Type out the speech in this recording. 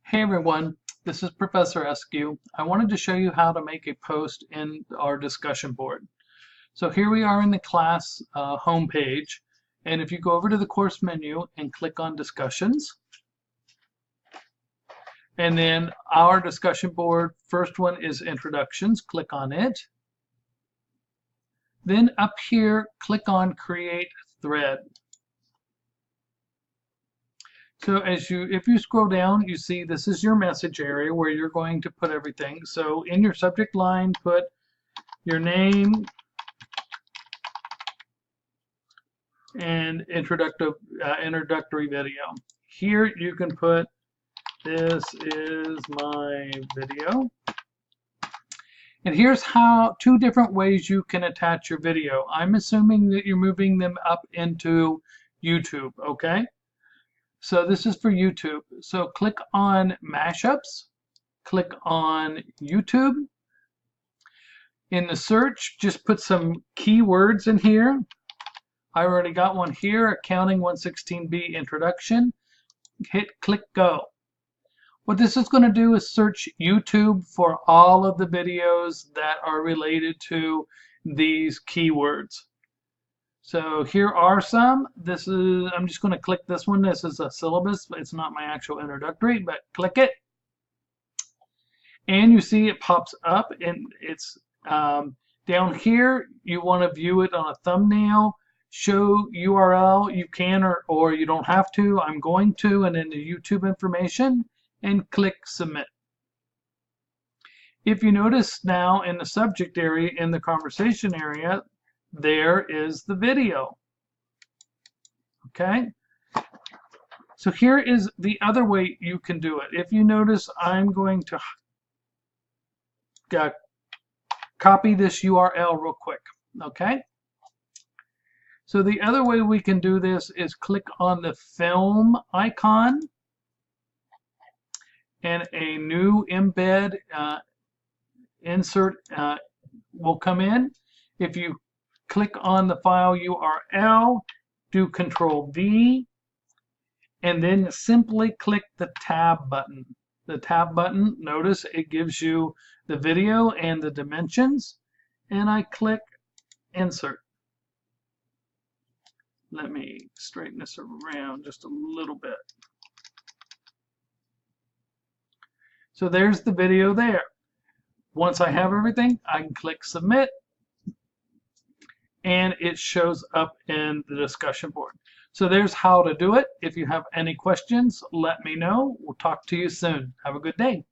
Hey everyone, this is Professor Eskew. I wanted to show you how to make a post in our discussion board. So here we are in the class homepage, and if you go over to the course menu and click on discussions, and then our discussion board, first one is introductions, click on it. Then up here, click on create thread. So if you scroll down, you see this is your message area where you're going to put everything. So in your subject line, put your name and introductory video. Here you can put, this is my video. And here's two different ways you can attach your video. I'm assuming that you're moving them up into YouTube, okay? So this is for YouTube. So click on Mashups, click on YouTube. In the search, just put some keywords in here. I already got one here, Accounting 116B Introduction. Click Go. What this is going to do is search YouTube for all of the videos that are related to these keywords. So here are some. I'm just going to click this one. This is a syllabus, but it's not my actual introductory, but click it. And you see it pops up, and it's down here. You want to view it on a thumbnail. Show URL. You can or you don't have to. I'm going to, and then the YouTube information, and click submit. If you notice now in the subject area, in the conversation area, there is the video. Okay, so here is the other way you can do it. If you notice, I'm going to copy this URL real quick. Okay, so the other way we can do this is click on the film icon, and a new embed insert will come in. If you click on the file URL, do Control V, and then simply click the tab button. The tab button, notice it gives you the video and the dimensions, and I click Insert. Let me straighten this around just a little bit. So there's the video there. Once I have everything, I can click Submit, and it shows up in the discussion board. So there's how to do it. If you have any questions, let me know. We'll talk to you soon. Have a good day.